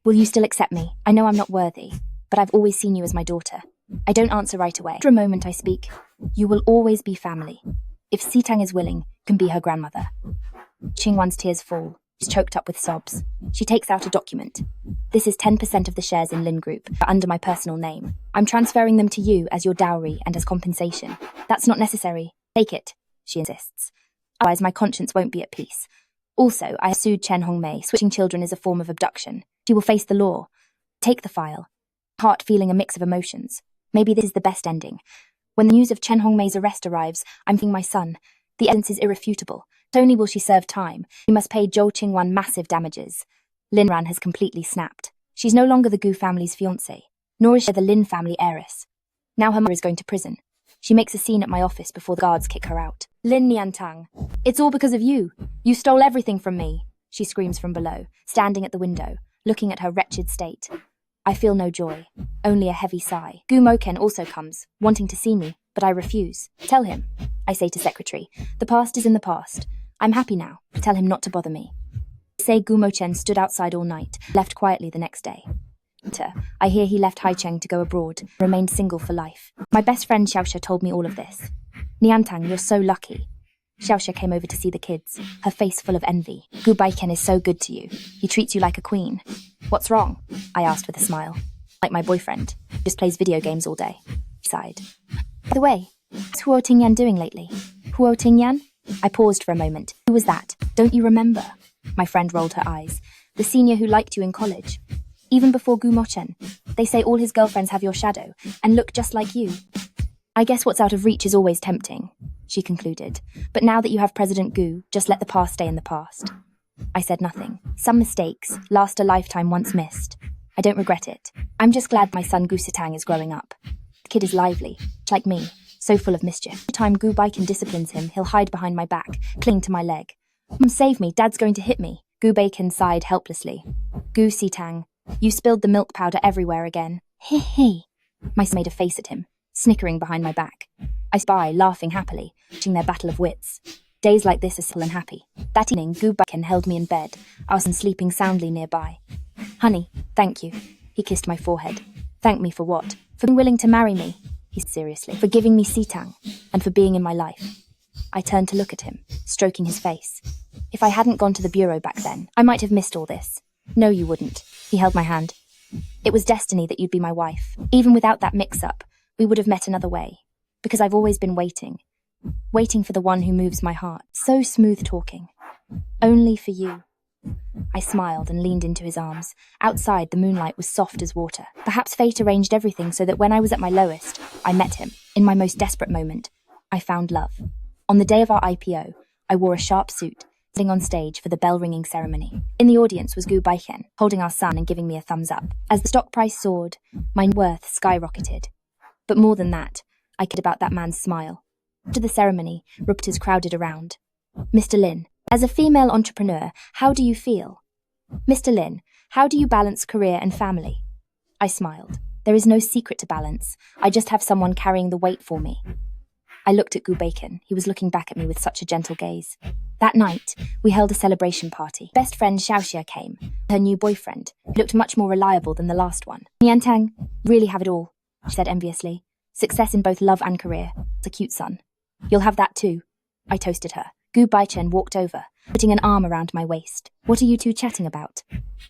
Speaker 1: "Will you still accept me? I know I'm not worthy, but I've always seen you as my daughter." I don't answer right away. After a moment, I speak. "You will always be family. If Sitang is willing, you can be her grandmother." Qingwan's tears fall. She's choked up with sobs. She takes out a document. "This is 10% of the shares in Lin Group, but under my personal name. I'm transferring them to you as your dowry and as compensation." "That's not necessary. Take it," she insists. "Otherwise my conscience won't be at peace. Also, I have sued Chen Hongmei. Switching children is a form of abduction. She will face the law." Take the file. Heart feeling a mix of emotions. Maybe this is the best ending. When the news of Chen Hongmei's arrest arrives, I'm thinking my son. The evidence is irrefutable. Not only will she serve time, she must pay Zhou Qingwan massive damages. Lin Ran has completely snapped. She's no longer the Gu family's fiancée, nor is she the Lin family heiress. Now her mother is going to prison. She makes a scene at my office before the guards kick her out. "Lin Niantang, it's all because of you. You stole everything from me," she screams from below, standing at the window, looking at her wretched state. I feel no joy, only a heavy sigh. Gu Beichen also comes, wanting to see me, but I refuse. "Tell him," I say to secretary, "the past is in the past. I'm happy now. Tell him not to bother me." They say Gu Beichen stood outside all night, left quietly the next day. I hear he left Haicheng to go abroad, remained single for life. My best friend Xiaoxia told me all of this. "Niantang, you're so lucky." Xiaoxia came over to see the kids, her face full of envy. "Gu Beichen is so good to you. He treats you like a queen." "What's wrong?" I asked with a smile. "Like my boyfriend. He just plays video games all day." She sighed. "By the way, what's Huo Tingyan doing lately?" "Huo Tingyan?" I paused for a moment. "Who was that? Don't you remember?" My friend rolled her eyes. "The senior who liked you in college. Even before Gu Beichen. They say all his girlfriends have your shadow and look just like you." "I guess what's out of reach is always tempting," she concluded. "But now that you have President Gu, just let the past stay in the past." I said nothing. Some mistakes last a lifetime once missed. I don't regret it. I'm just glad my son Gu Sitang is growing up. The kid is lively, like me, so full of mischief. Every time Gu Beichen disciplines him, he'll hide behind my back, cling to my leg. "Mom, save me, Dad's going to hit me." Gu Beichen sighed helplessly. "Gu Sitang, you spilled the milk powder everywhere again." Hee hee. My son made a face at him, snickering behind my back. I spy, laughing happily, watching their battle of wits. Days like this are still and happy. That evening, Gu Beichen held me in bed, our son sleeping soundly nearby. Honey, thank you. He kissed my forehead. Thank me for what? For being willing to marry me, he said seriously. For giving me sitang, and for being in my life. I turned to look at him, stroking his face. If I hadn't gone to the bureau back then, I might have missed all this. No, you wouldn't. He held my hand. It was destiny that you'd be my wife. Even without that mix-up, we would have met another way. Because I've always been waiting. Waiting for the one who moves my heart. So smooth talking. Only for you. I smiled and leaned into his arms. Outside, the moonlight was soft as water. Perhaps fate arranged everything so that when I was at my lowest, I met him. In my most desperate moment, I found love. On the day of our IPO, I wore a sharp suit, sitting on stage for the bell-ringing ceremony. In the audience was Gu Beichen, holding our son and giving me a thumbs up. As the stock price soared, my worth skyrocketed. But more than that, I cared about that man's smile. After the ceremony, reporters crowded around. Mr. Lin, as a female entrepreneur, how do you feel? Mr. Lin, how do you balance career and family? I smiled. There is no secret to balance. I just have someone carrying the weight for me. I looked at Gu Beichen. He was looking back at me with such a gentle gaze. That night, we held a celebration party. Best friend Xiaoxia came. Her new boyfriend looked much more reliable than the last one. Niantang, really have it all, she said enviously. Success in both love and career. It's a cute son. You'll have that too. I toasted her. Gu Beichen walked over, putting an arm around my waist. What are you two chatting about?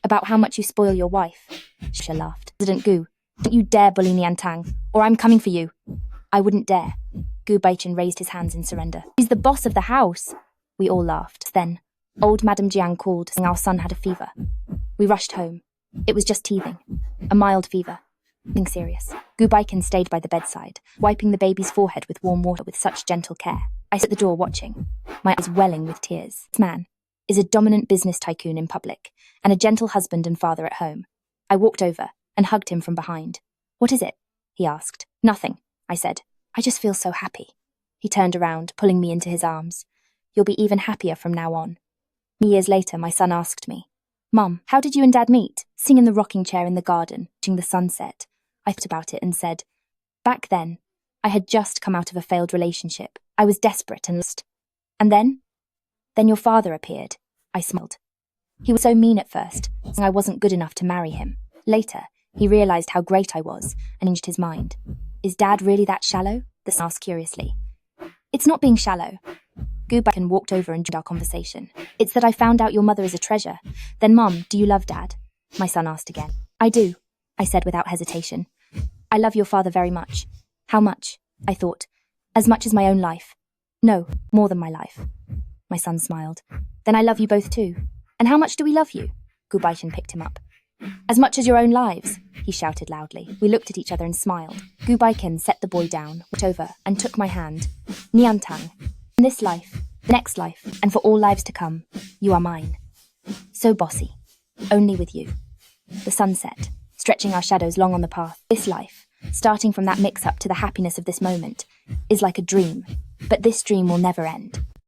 Speaker 1: About how much you spoil your wife. Xiaoxia laughed. President Gu, don't you dare bully Niantang, or I'm coming for you. I wouldn't dare. Gu Beichen raised his hands in surrender. He's the boss of the house. We all laughed. Then, old Madame Jiang called, saying our son had a fever. We rushed home. It was just teething. A mild fever. Nothing serious. Gu Beichen stayed by the bedside, wiping the baby's forehead with warm water with such gentle care. I stood at the door watching, my eyes welling with tears. This man is a dominant business tycoon in public, and a gentle husband and father at home. I walked over and hugged him from behind. What is it? He asked. Nothing, I said. I just feel so happy. He turned around, pulling me into his arms. You'll be even happier from now on. Years later, my son asked me, Mum, how did you and Dad meet? Sitting in the rocking chair in the garden, watching the sunset. I thought about it and said, back then, I had just come out of a failed relationship. I was desperate and lost. And then? Then your father appeared. I smiled. He was so mean at first, saying I wasn't good enough to marry him. Later, he realized how great I was and changed his mind. Is Dad really that shallow? The son asked curiously. It's not being shallow. Gu Beichen walked over and joined our conversation. It's that I found out your mother is a treasure. Then, Mum, do you love Dad? My son asked again. I do, I said without hesitation. I love your father very much. How much? I thought. As much as my own life. No, more than my life. My son smiled. Then I love you both too. And how much do we love you? Gu Beichen picked him up. As much as your own lives, he shouted loudly. We looked at each other and smiled. Gu Beichen set the boy down, walked over, and took my hand. Niantang, in this life, the next life, and for all lives to come, you are mine. So bossy. Only with you. The sun set, stretching our shadows long on the path. This life, starting from that mix-up to the happiness of this moment, is like a dream. But this dream will never end.